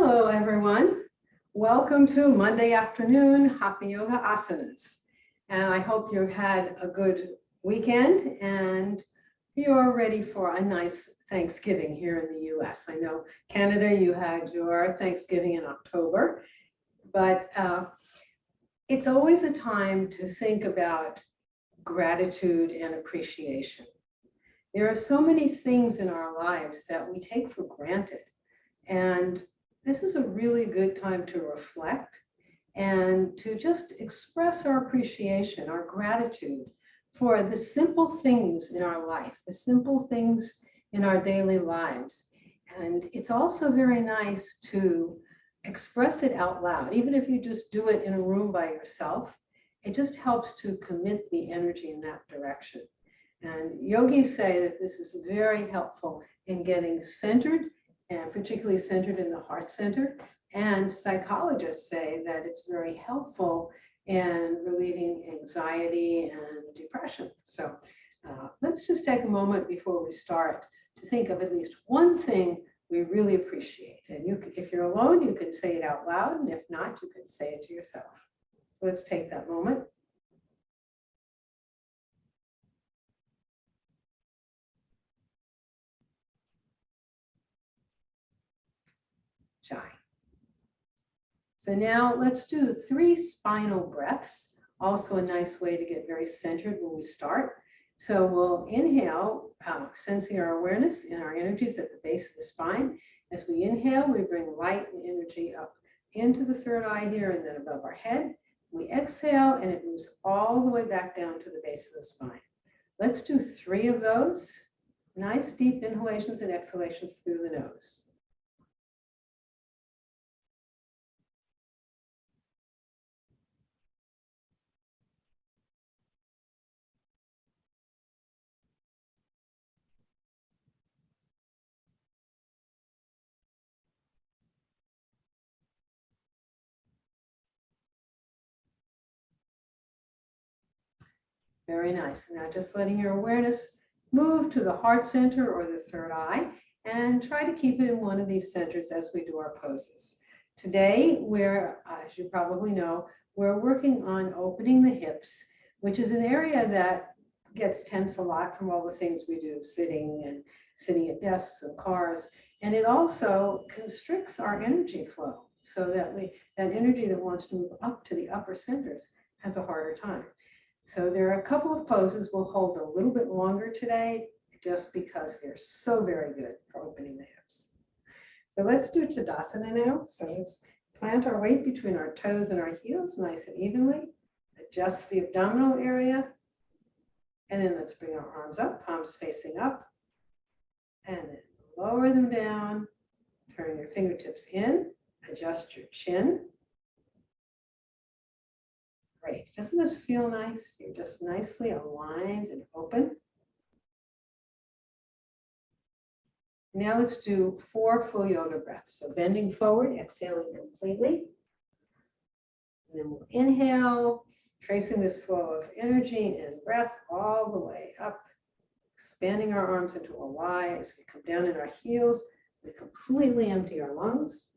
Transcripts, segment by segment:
Hello, everyone. Welcome to Monday afternoon Hatha Yoga asanas. And I hope you had a good weekend and you're ready for a nice Thanksgiving here in the US. I know Canada, you had your Thanksgiving in October, but it's always a time to think about gratitude and appreciation. There are so many things in our lives that we take for granted. And this is a really good time to reflect and to just express our appreciation, our gratitude for the simple things in our life, the simple things in our daily lives. And it's also very nice to express it out loud, even if you just do it in a room by yourself. It just helps to commit the energy in that direction. And yogis say that this is very helpful in getting centered, and particularly centered in the heart center. And psychologists say that it's very helpful in relieving anxiety and depression. So let's just take a moment before we start to think of at least one thing we really appreciate. And if you're alone, you can say it out loud, and if not, you can say it to yourself. So let's take that moment. Shy. So now let's do 3 spinal breaths. Also a nice way to get very centered when we start. So we'll inhale, sensing our awareness and our energies at the base of the spine. As we inhale, we bring light and energy up into the third eye here and then above our head. We exhale and it moves all the way back down to the base of the spine. Let's do 3 of those. Nice deep inhalations and exhalations through the nose. Very nice. Now just letting your awareness move to the heart center or the third eye and try to keep it in one of these centers as we do our poses. Today, as you probably know, we're working on opening the hips, which is an area that gets tense a lot from all the things we do, sitting at desks and cars. And it also constricts our energy flow so that that energy that wants to move up to the upper centers has a harder time. So there are a couple of poses we'll hold a little bit longer today, just because they're so very good for opening the hips. So let's do Tadasana now. So let's plant our weight between our toes and our heels nice and evenly. Adjust the abdominal area. And then let's bring our arms up, palms facing up. And then lower them down. Turn your fingertips in. Adjust your chin. Great. Doesn't this feel nice? You're just nicely aligned and open. Now let's do 4 full yoga breaths. So bending forward, exhaling completely. And then we'll inhale, tracing this flow of energy and breath all the way up, expanding our arms into a Y. As we come down in our heels, we completely empty our lungs.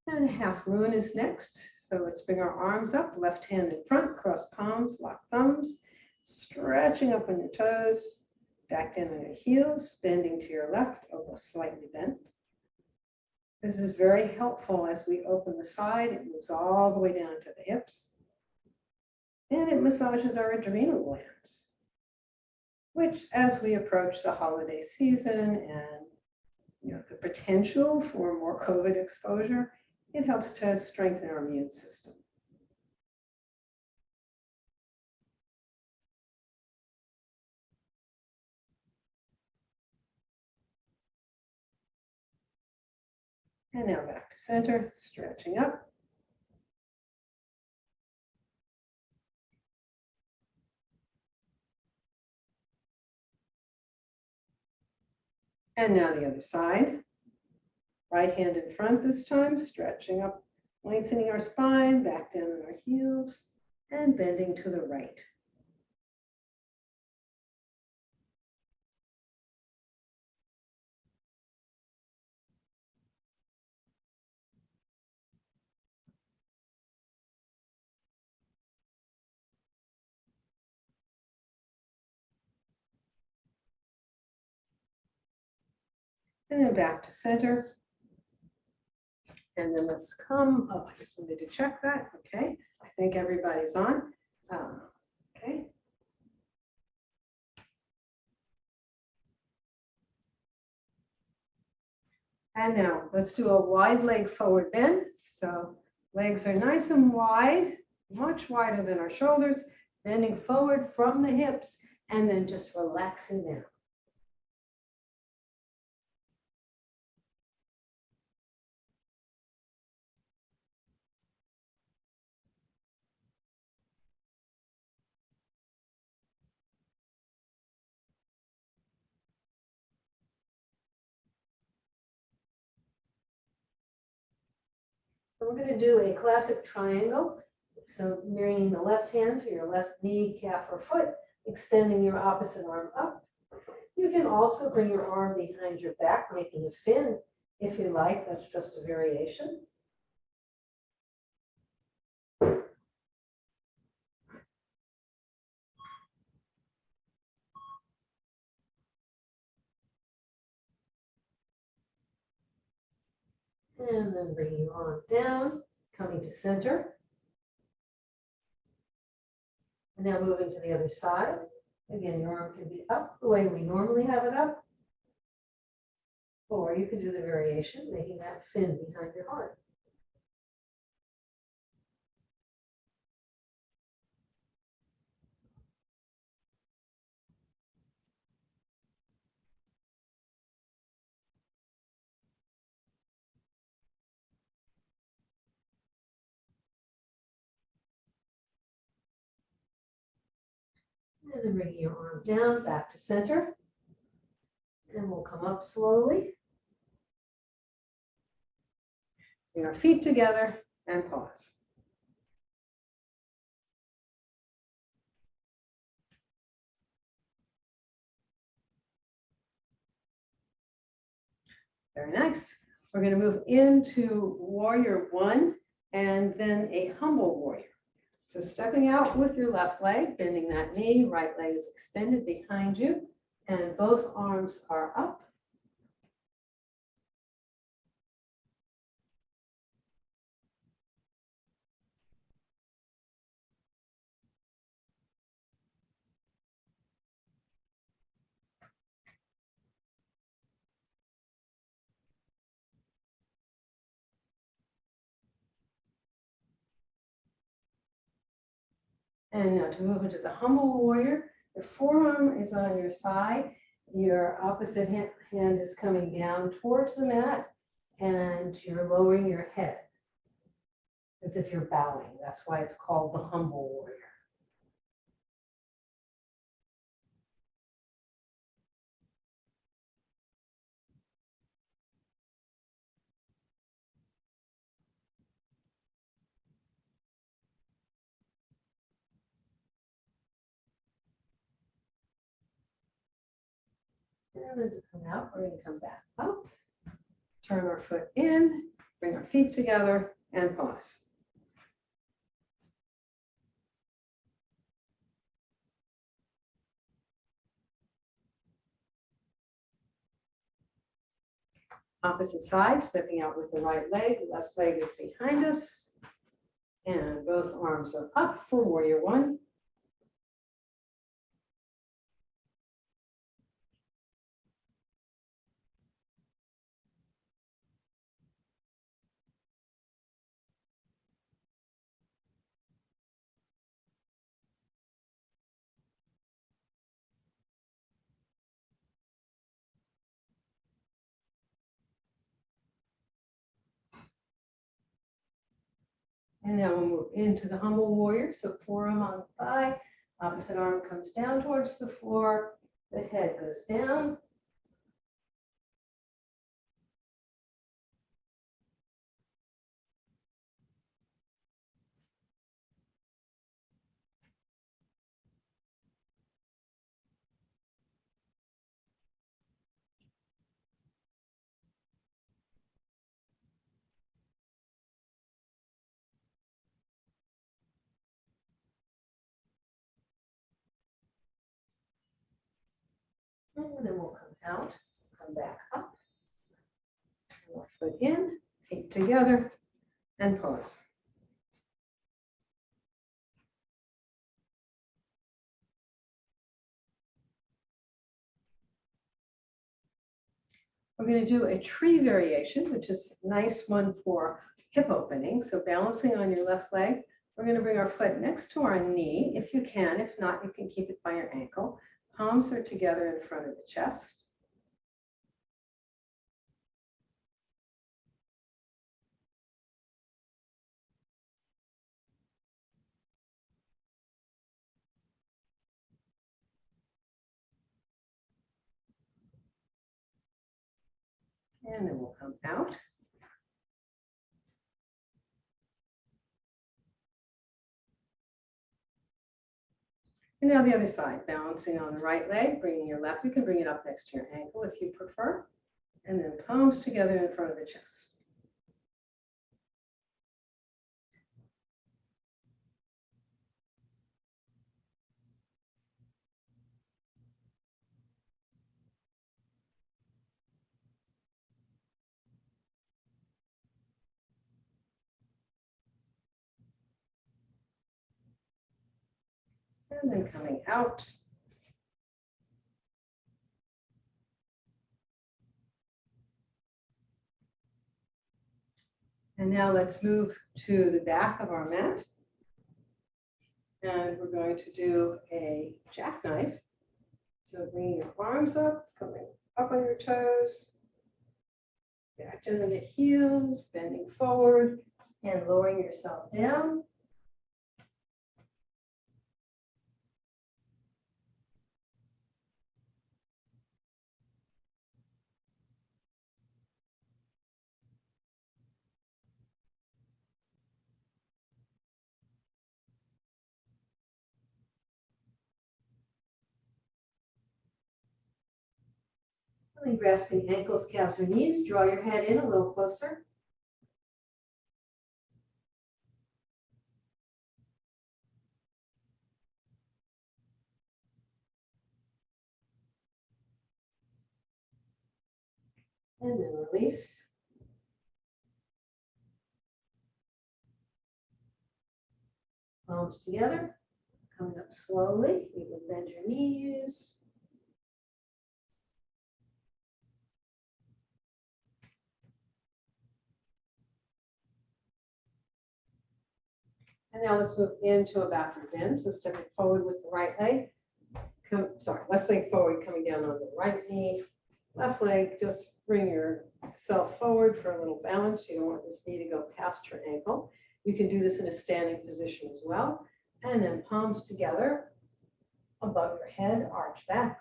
And half moon is next. So let's bring our arms up, left hand in front, cross palms, lock thumbs, stretching up on your toes, back down on your heels, bending to your left, elbow slightly bent. This is very helpful as we open the side. It moves all the way down to the hips. And it massages our adrenal glands, which as we approach the holiday season and the potential for more COVID exposure, it helps to strengthen our immune system. And now back to center, stretching up. And now the other side. Right hand in front this time, stretching up, lengthening our spine, back down on our heels, and bending to the right. And then back to center. And then let's come, oh, I just wanted to check that. Okay, I think everybody's on. Okay. And now let's do a wide leg forward bend. So legs are nice and wide, much wider than our shoulders, bending forward from the hips and then just relaxing down. We're going to do a classic triangle. So bringing the left hand to your left knee, calf, or foot, extending your opposite arm up. You can also bring your arm behind your back, making a fin if you like. That's just a variation. And then bringing your arm down, coming to center. And now moving to the other side. Again, your arm can be up the way we normally have it up. Or you can do the variation, making that fin behind your heart. And then bringing your arm down, back to center. And we'll come up slowly. Bring our feet together and pause. Very nice. We're going to move into warrior one and then a humble warrior. So stepping out with your left leg, bending that knee, right leg is extended behind you, and both arms are up. And now to move into the humble warrior, your forearm is on your thigh, your opposite hand is coming down towards the mat, and you're lowering your head as if you're bowing. That's why it's called the humble warrior. And then to come out, we're going to come back up, turn our foot in, bring our feet together, and pause. Opposite side, stepping out with the right leg, left leg is behind us, and both arms are up for warrior one. And now we'll move into the humble warrior. So forearm on the thigh, opposite arm comes down towards the floor, the head goes down. And then we'll come out, come back up. Left foot in, feet together, and pause. We're going to do a tree variation, which is a nice one for hip opening. So balancing on your left leg, we're going to bring our foot next to our knee, if you can. If not, you can keep it by your ankle. Palms are together in front of the chest. And then we'll come out. And now the other side, balancing on the right leg, bringing your left, you can bring it up next to your ankle if you prefer. And then palms together in front of the chest. And then coming out. And now let's move to the back of our mat. And we're going to do a jackknife. So bringing your arms up, coming up on your toes, back down to the heels, bending forward, and lowering yourself down. Really grasping ankles, calves, or knees. Draw your head in a little closer. And then release. Palms together. Coming up slowly. You can bend your knees. And now let's move into a backward bend. So stepping forward with the right leg. Left leg forward, coming down on the right knee. Left leg, just bring yourself forward for a little balance. You don't want this knee to go past your ankle. You can do this in a standing position as well. And then palms together above your head, arch back.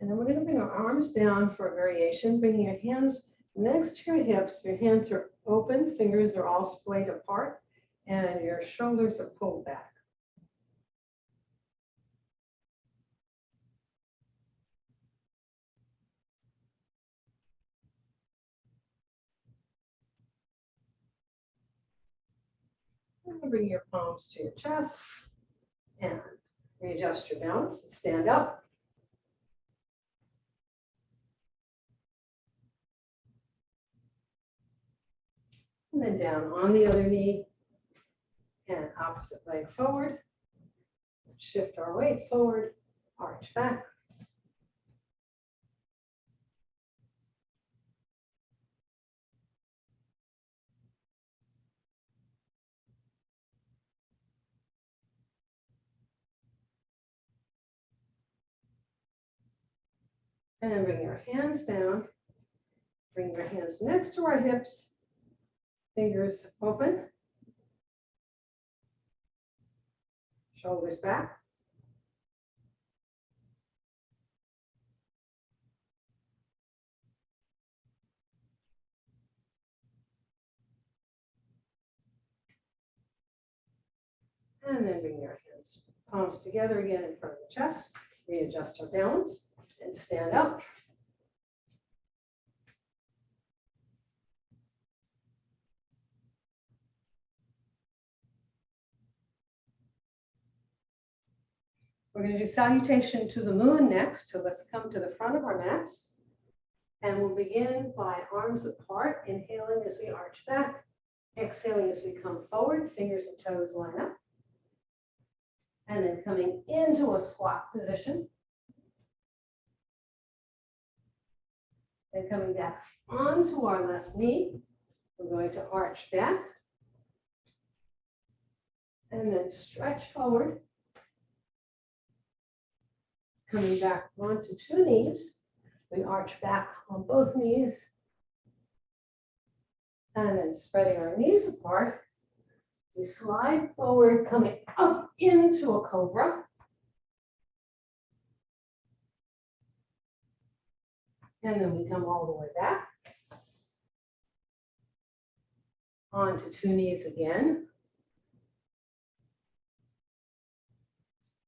And then we're going to bring our arms down for a variation, bringing your hands next to your hips. Your hands are open, fingers are all splayed apart, and your shoulders are pulled back. And bring your palms to your chest and readjust your balance and stand up. And then down on the other knee and opposite leg forward. Shift our weight forward, arch back. And then bring your hands down. Bring your hands next to our hips. Fingers open. Shoulders back. And then bring your hands, palms together again in front of the chest. Readjust our balance and stand up. We're going to do salutation to the moon next. So let's come to the front of our mats. And we'll begin by arms apart, inhaling as we arch back, exhaling as we come forward, fingers and toes line up. And then coming into a squat position. Then coming back onto our left knee. We're going to arch back. And then stretch forward. Coming back onto two knees. We arch back on both knees. And then spreading our knees apart. We slide forward, coming up into a cobra. And then we come all the way back. Onto two knees again.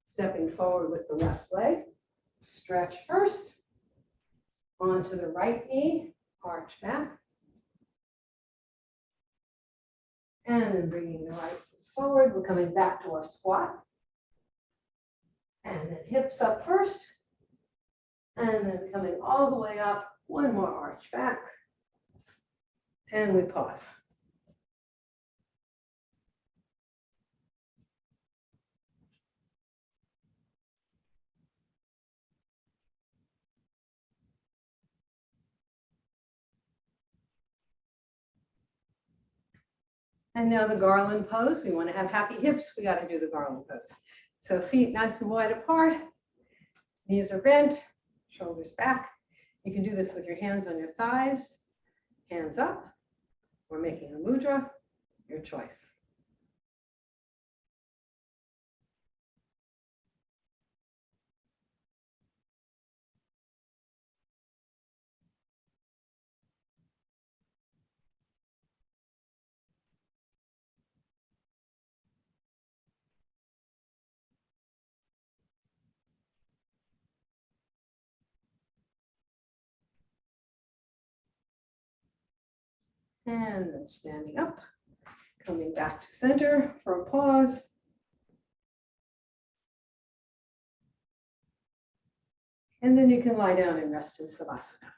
Stepping forward with the left leg. Stretch first. Onto the right knee, arch back. And then bringing the right foot forward, we're coming back to our squat. And then hips up first. And then coming all the way up, one more arch back. And we pause. And now the garland pose. We want to have happy hips. We got to do the garland pose. So feet nice and wide apart. Knees are bent, shoulders back. You can do this with your hands on your thighs, hands up. We're making a mudra, your choice. And then standing up, coming back to center for a pause. And then you can lie down and rest in Savasana.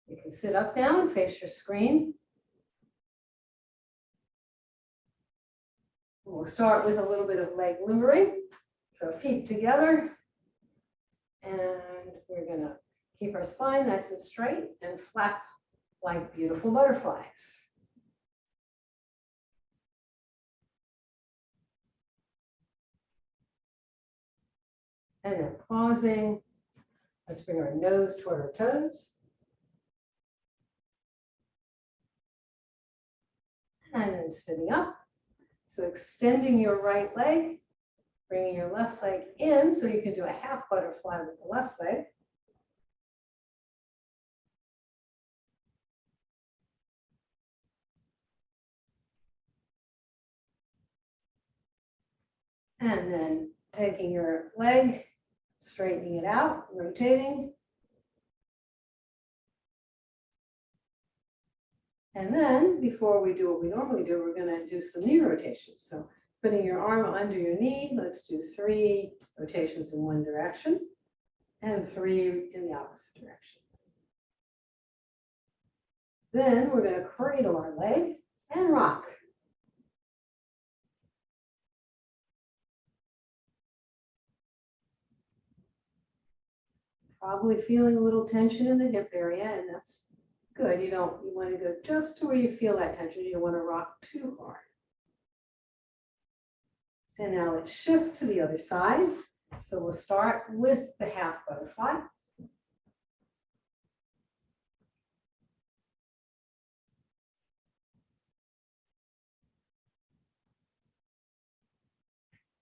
You can sit up now and face your screen. We'll start with a little bit of leg limbering. So feet together. And we're going to keep our spine nice and straight and flap like beautiful butterflies. And then pausing. Let's bring our nose toward our toes. And then sitting up. So extending your right leg, bringing your left leg in so you can do a half butterfly with the left leg. And then taking your leg, straightening it out, rotating. And then before we do what we normally do, we're going to do some knee rotations. So putting your arm under your knee, let's do 3 rotations in one direction and 3 in the opposite direction. Then we're going to cradle our leg and rock. Probably feeling a little tension in the hip area, and that's good. You want to go just to where you feel that tension. You don't want to rock too hard. And now let's shift to the other side. So we'll start with the half butterfly.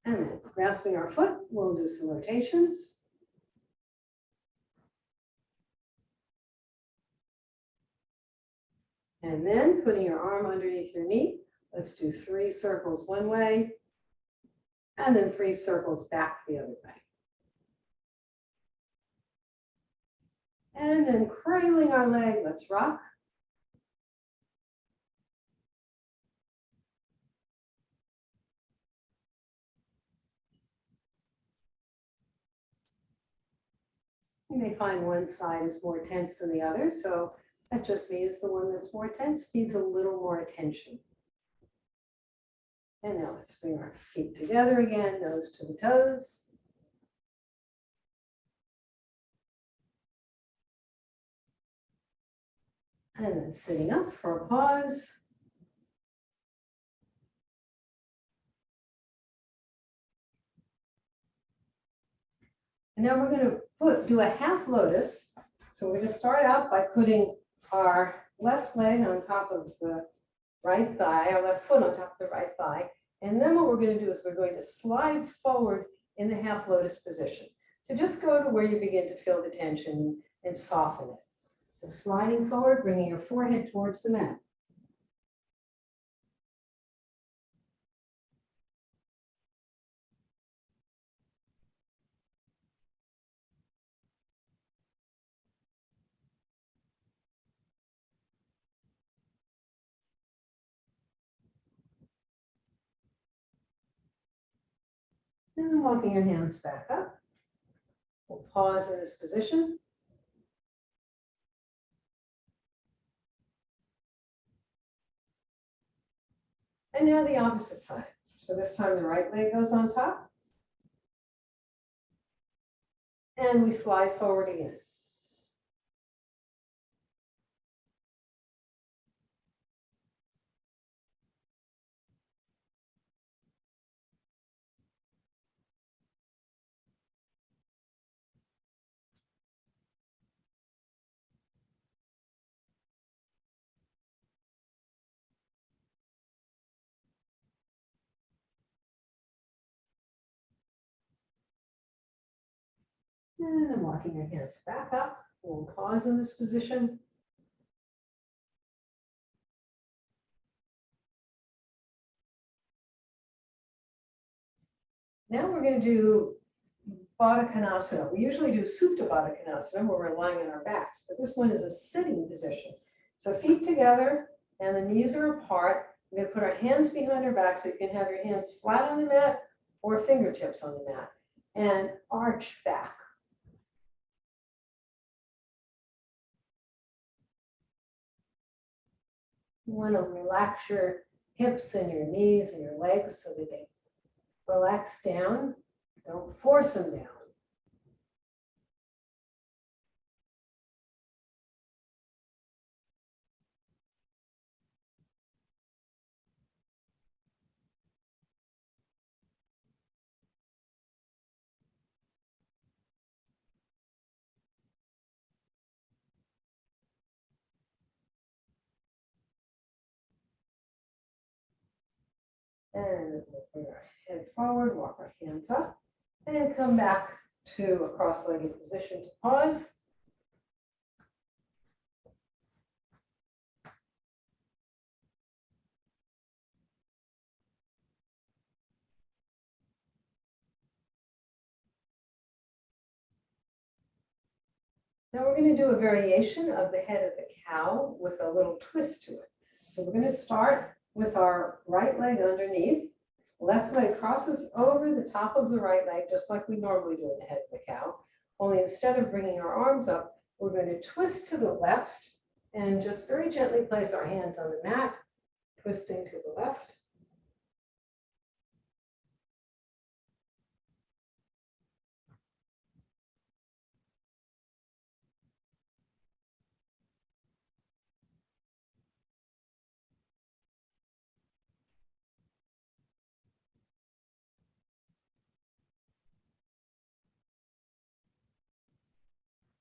And then grasping our foot, we'll do some rotations. And then putting your arm underneath your knee, let's do 3 circles one way, and then 3 circles back the other way. And then cradling our leg, let's rock. You may find one side is more tense than the other, so that just means the one that's more tense needs a little more attention. And now let's bring our feet together again, nose to the toes. And then sitting up for a pause. And now we're going to do a half lotus. So we're going to start out by putting our left leg on top of the right thigh, our left foot on top of the right thigh. And then what we're going to do is we're going to slide forward in the half lotus position. So just go to where you begin to feel the tension and soften it. So sliding forward, bringing your forehead towards the mat. And then walking your hands back up. We'll pause in this position. And now the opposite side. So this time the right leg goes on top. And we slide forward again. And then walking your hands back up. We'll pause in this position. Now we're going to do Baddha Konasana. We usually do Supta Baddha Konasana where we're lying on our backs, but this one is a sitting position. So feet together and the knees are apart. We're going to put our hands behind our back so you can have your hands flat on the mat or fingertips on the mat and arch back. You want to relax your hips and your knees and your legs so that they relax down. Don't force them down. And we'll bring our head forward, walk our hands up, and come back to a cross-legged position to pause. Now we're going to do a variation of the head of the cow with a little twist to it. So we're going to start with our right leg underneath. Left leg crosses over the top of the right leg, just like we normally do in the head of the cow. Only instead of bringing our arms up, we're going to twist to the left and just very gently place our hands on the mat, twisting to the left.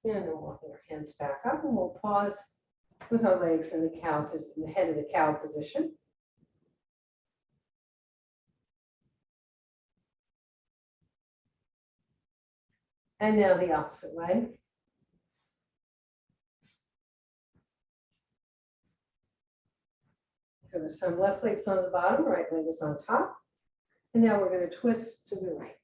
And then walking our hands back up, and we'll pause with our legs in the head of the cow position. And now the opposite leg. So this time left leg's on the bottom, right leg is on top. And now we're going to twist to the right.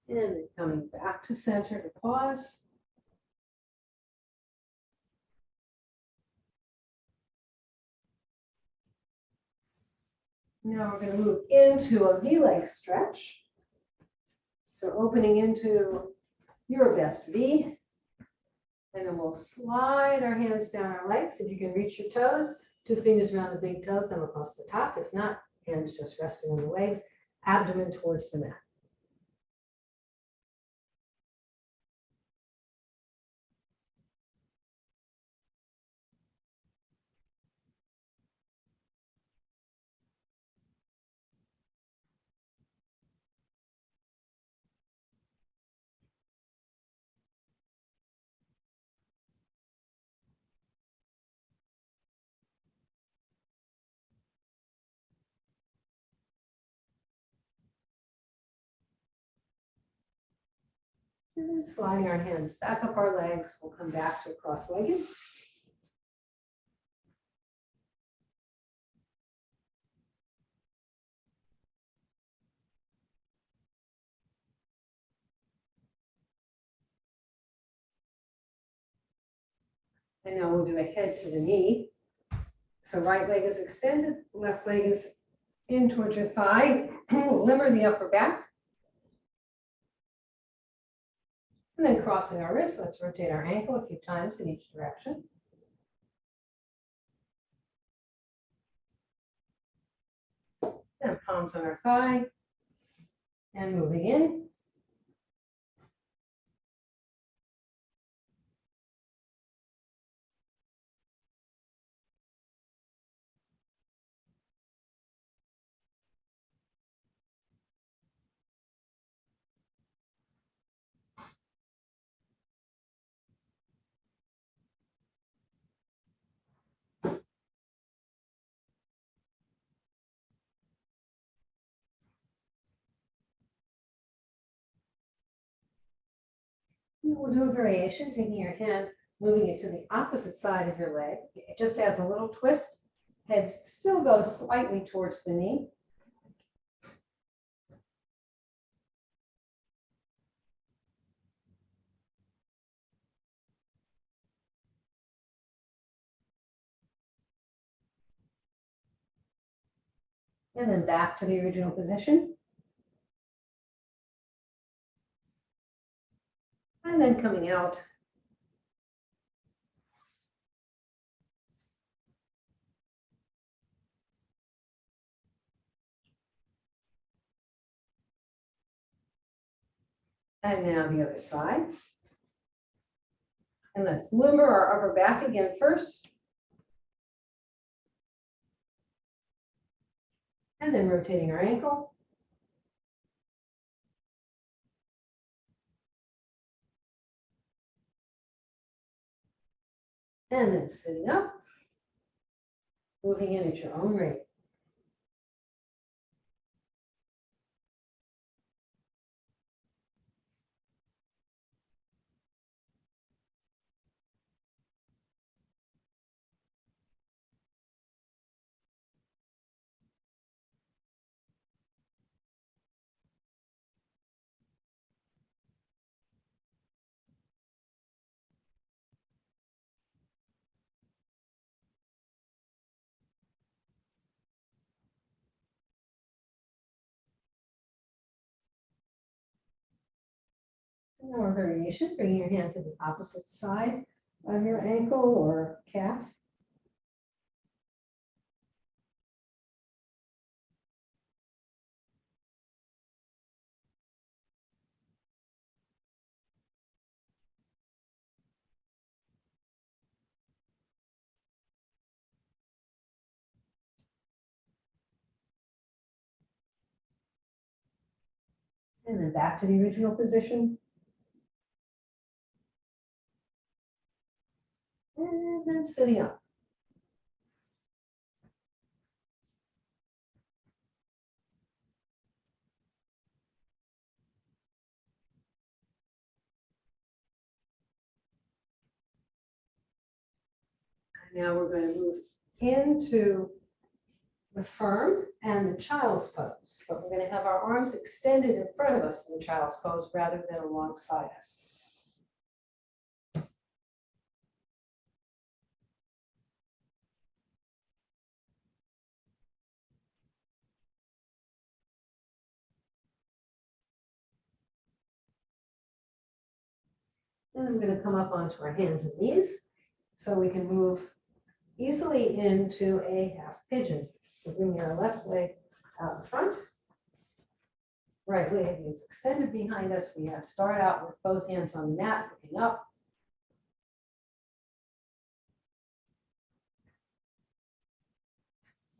And then coming back to center to pause. Now we're going to move into a V-leg stretch. So opening into your best V. And then we'll slide our hands down our legs. If you can reach your toes, 2 fingers around the big toes, thumb across the top. If not, hands just resting on the legs, abdomen towards the mat. And then sliding our hands back up our legs, we'll come back to cross-legged. And now we'll do a head to the knee. So right leg is extended, left leg is in towards your thigh. We'll limber the upper back. And then crossing our wrists, let's rotate our ankle a few times in each direction. And palms on our thigh. And moving in. We'll do a variation, taking your hand, moving it to the opposite side of your leg. It just adds a little twist. Head still goes slightly towards the knee. And then back to the original position. And then coming out. And now the other side. And let's limber our upper back again first. And then rotating our ankle. And then sitting up, moving in at your own rate. One more variation, bringing your hand to the opposite side of your ankle or calf. And then back to the original position. And then sitting up. Now we're going to move into the firm and the child's pose, but we're going to have our arms extended in front of us in the child's pose rather than alongside us. And I'm going to come up onto our hands and knees so we can move easily into a half pigeon. So bring your left leg out in front. Right leg is extended behind us. We have start out with both hands on the mat, looking up.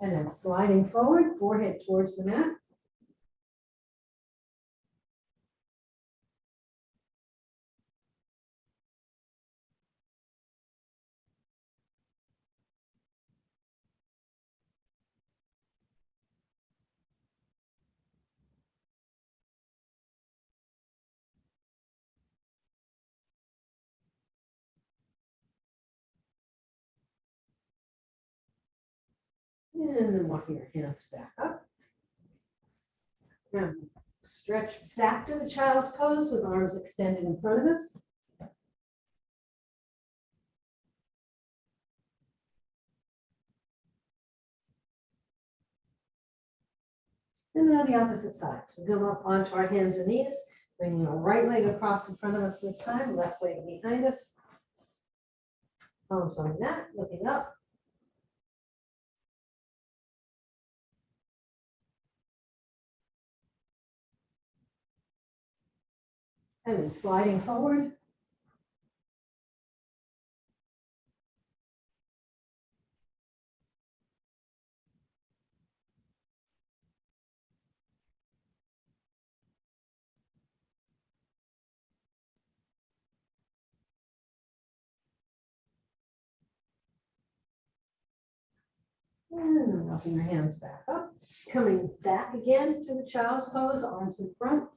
And then sliding forward, forehead towards the mat. And then walking your hands back up. Now stretch back to the child's pose with arms extended in front of us. And now the opposite side. So we come up onto our hands and knees, bringing our right leg across in front of us this time, left leg behind us. Palms on the mat, looking up. And then sliding forward. And then walking your hands back up. Coming back again to the child's pose, arms in front.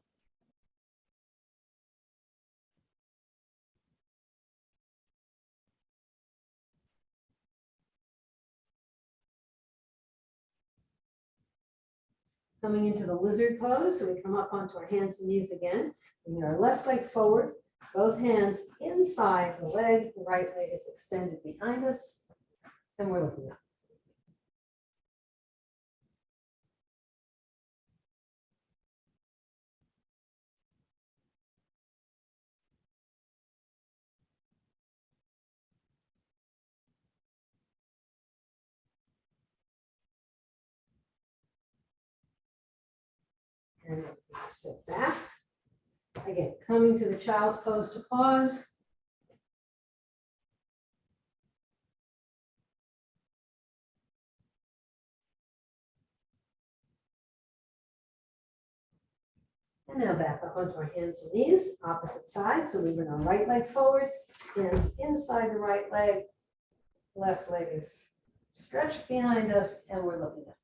Coming into the lizard pose, so we come up onto our hands and knees again. Bring our left leg forward, both hands inside the leg, the right leg is extended behind us, and we're looking up. And step back. Again, coming to the child's pose to pause. And now back up onto our hands and knees, opposite side. So we bring our right leg forward, hands inside the right leg, Left leg is stretched behind us and we're looking up.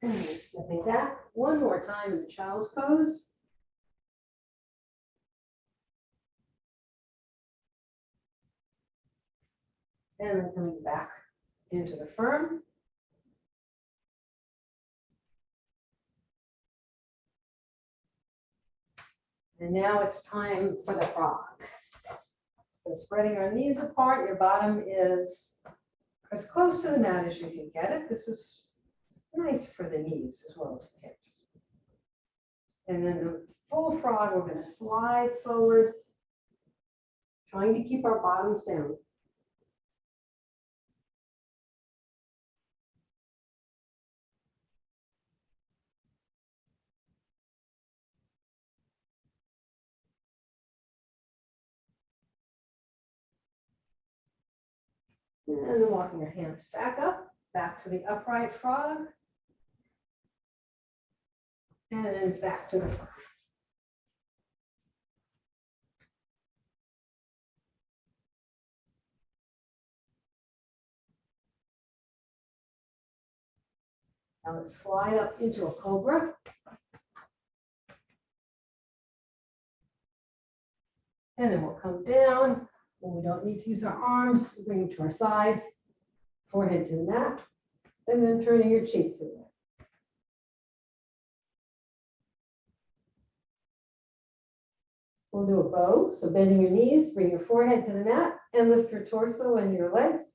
And then stepping back one more time in the child's pose. And then coming back into the firm. And now it's time for the frog. So spreading our knees apart, your bottom is as close to the mat as you can get it. This is nice for the knees as well as the hips. And then the full frog, we're going to slide forward, trying to keep our bottoms down. And then walking your hands back up, back to the upright frog. And then back to the frog. Now let's slide up into a cobra. And then we'll come down. When we don't need to use our arms, we bring them to our sides, forehead to the mat, and then turning your cheek to the mat. We'll do a bow, so bending your knees, bring your forehead to the mat, and lift your torso and your legs.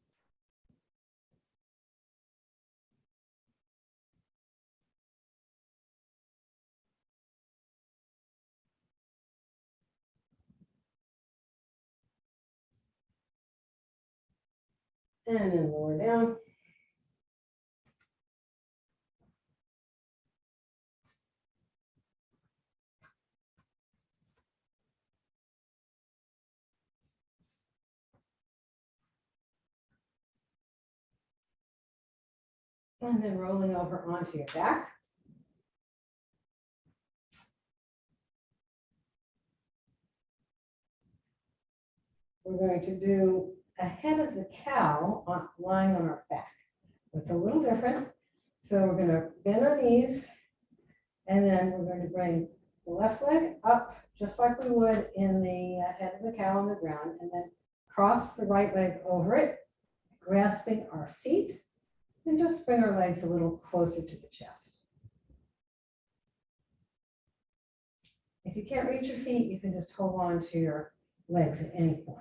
And then lower down. And then rolling over onto your back. We're going to do a head of the cow lying on our back. It's a little different. So we're going to bend our knees, and then we're going to bring the left leg up just like we would in the head of the cow on the ground, and then cross the right leg over it, grasping our feet, and just bring our legs a little closer to the chest. If you can't reach your feet, you can just hold on to your legs at any point.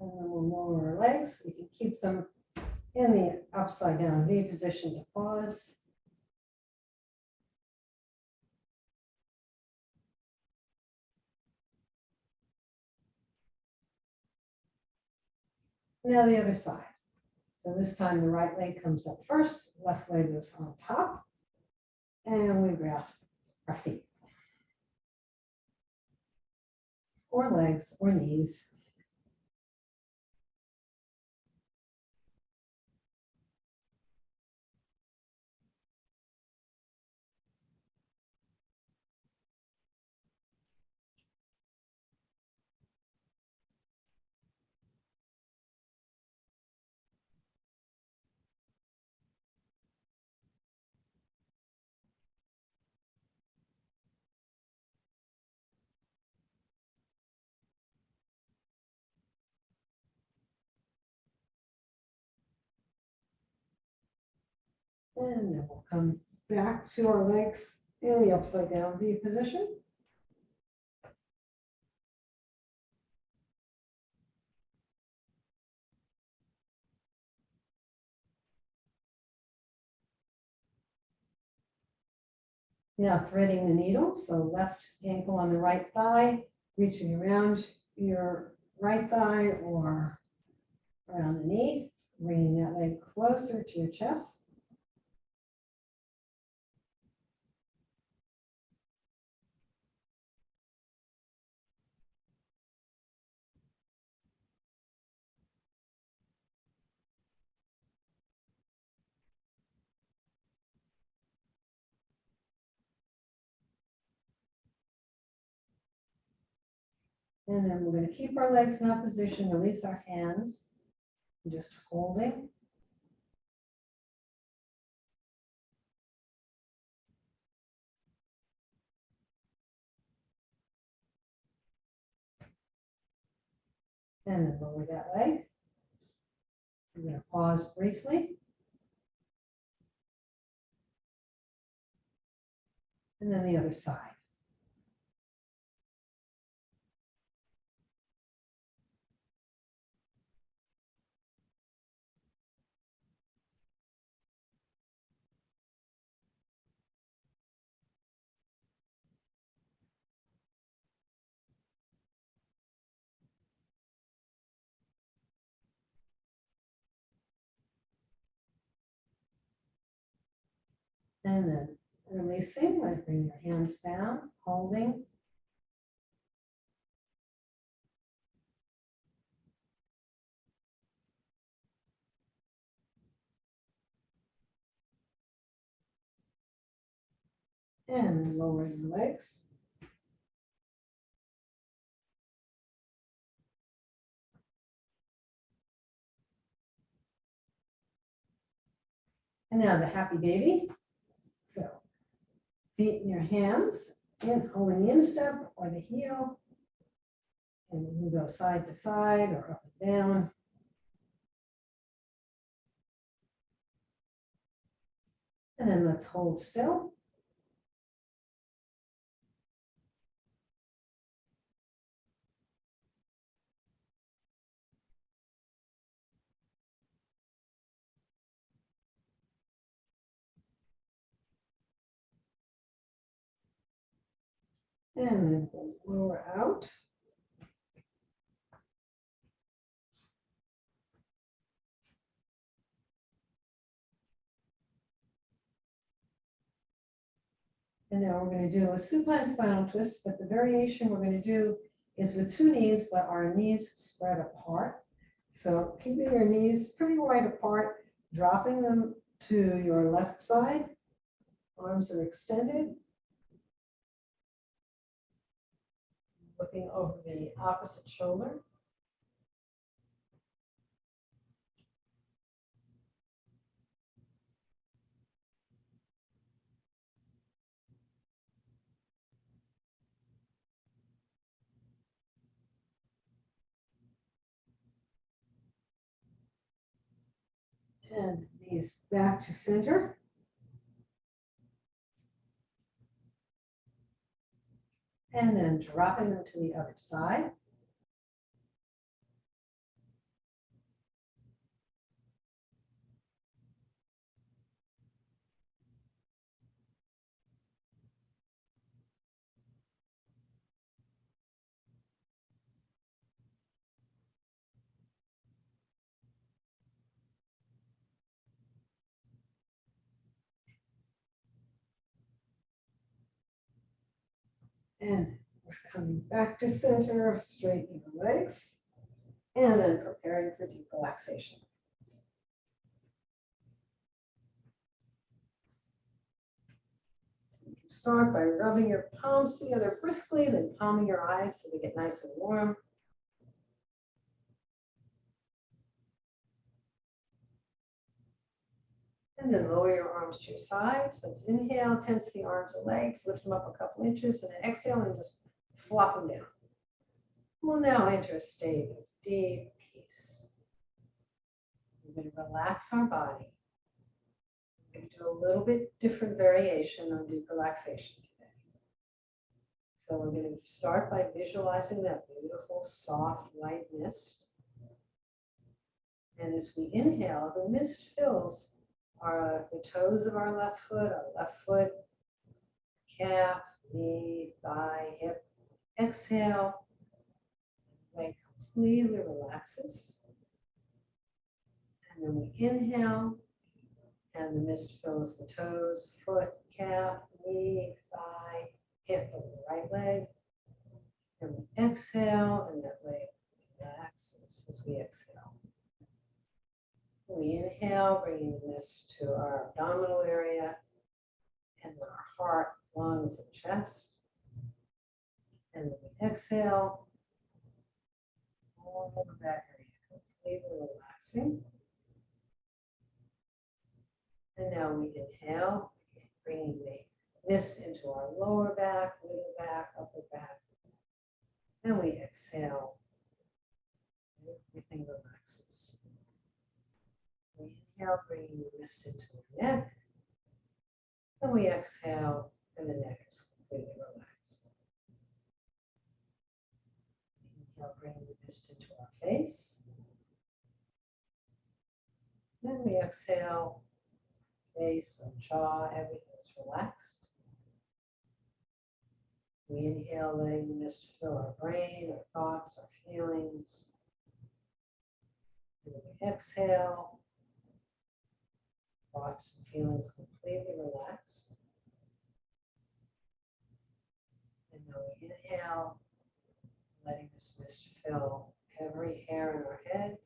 And then we'll lower our legs. We can keep them in the upside down V position to pause. Now the other side. So this time the right leg comes up first, left leg goes on top, and we grasp our feet. Or legs or knees. And then we'll come back to our legs in the upside down V position. Now threading the needle, so left ankle on the right thigh, reaching around your right thigh or around the knee, bringing that leg closer to your chest. And then we're going to keep our legs in that position, release our hands, just holding. And then lower that leg. We're going to pause briefly. And then the other side. And then releasing, like bring your hands down, holding. And lowering the legs. And now the happy baby. So feet in your hands, in holding the instep or the heel. And you can go side to side or up and down. And then let's hold still. And then we'll lower out. And now we're going to do a supine spinal twist, but the variation we're going to do is with two knees, but our knees spread apart. So keeping your knees pretty wide apart, dropping them to your left side. Arms are extended. Looking over the opposite shoulder. And knees back to center. And then dropping them to the other side. And we're coming back to center, straightening the legs, and then preparing for deep relaxation. So you can start by rubbing your palms together briskly, then palming your eyes so they get nice and warm. And then lower your arms to your sides. Let's inhale, tense the arms and legs, lift them up a couple inches, and then exhale and just flop them down. We'll now enter a state of deep peace. We're going to relax our body. We're going to do a little bit different variation on deep relaxation today. So we're going to start by visualizing that beautiful, soft, white mist. And as we inhale, the mist fills the toes of our left foot calf, knee, thigh, hip. Exhale, leg completely relaxes. And then we inhale, and the mist fills the toes, foot, calf, knee, thigh, hip of the right leg. And we exhale, and that leg relaxes as we exhale. We inhale, bringing the mist to our abdominal area, and then our heart, lungs, and chest. And then we exhale, all of that area completely relaxing. And now we inhale, bringing the mist into our lower back, middle back, upper back. And we exhale, everything relaxes. We inhale, bringing the mist into our neck. And we exhale, and the neck is completely relaxed. Inhale, bringing the mist into our face. Then we exhale, face and jaw, everything is relaxed. We inhale, letting the mist fill our brain, our thoughts, our feelings. And we exhale, thoughts and feelings completely relaxed. And then we inhale, letting this mist fill every hair in our head.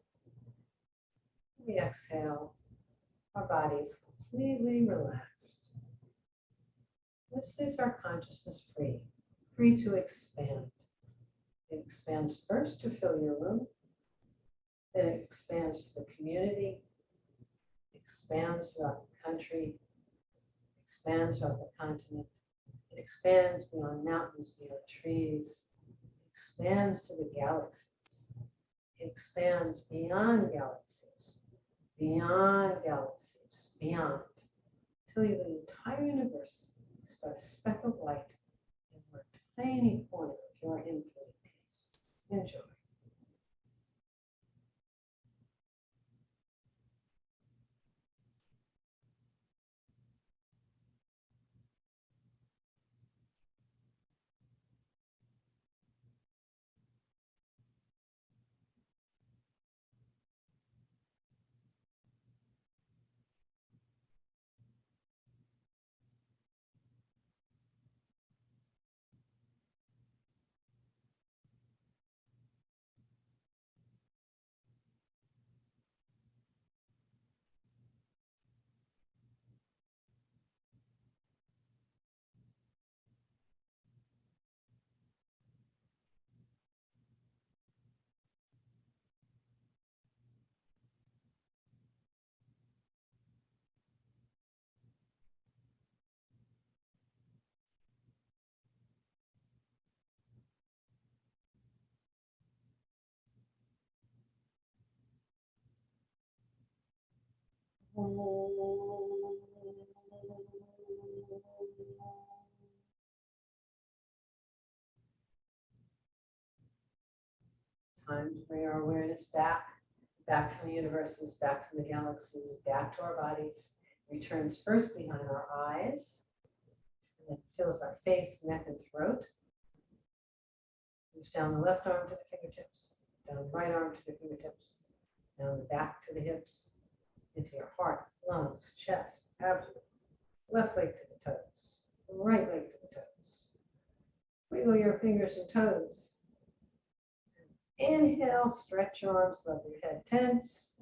We exhale, our body is completely relaxed. This leaves our consciousness free, free to expand. It expands first to fill your room, then it expands to the community, expands throughout the country, expands throughout the continent. It expands beyond mountains, beyond trees, it expands to the galaxies. It expands beyond galaxies, beyond galaxies, beyond, till the entire universe is but a speck of light in a tiny corner of your infinite peace. Enjoy. Time to bring our awareness back, back from the universes, back from the galaxies, back to our bodies. Returns first behind our eyes, and then fills our face, neck, and throat. Moves down the left arm to the fingertips, down the right arm to the fingertips, down the back to the hips, into your heart, lungs, chest, abdomen, left leg to the toes, right leg to the toes. Wiggle your fingers and toes. Inhale, stretch your arms above your head, tense.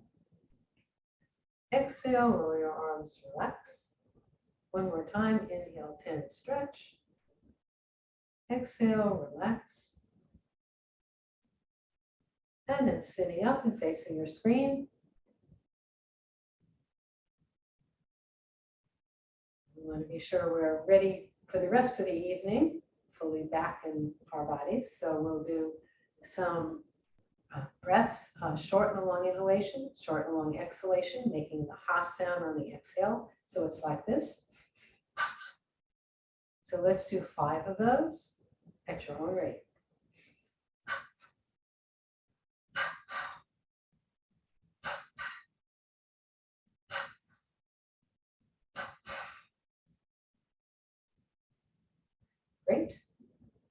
Exhale, lower your arms, relax. One more time, inhale, tense, stretch. Exhale, relax. And then sitting up and facing your screen. We want to be sure we're ready for the rest of the evening, fully back in our bodies. So we'll do some breaths, short and long inhalation, short and long exhalation, making the ha sound on the exhale. So it's like this. So let's do 5 of those at your own rate. Great.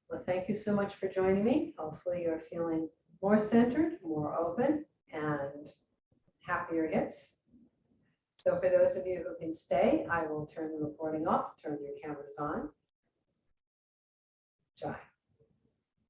Well, thank you so much for joining me. Hopefully you're feeling more centered, more open, and happier hips. So for those of you who can stay, I will turn the recording off, turn your cameras on. Jai.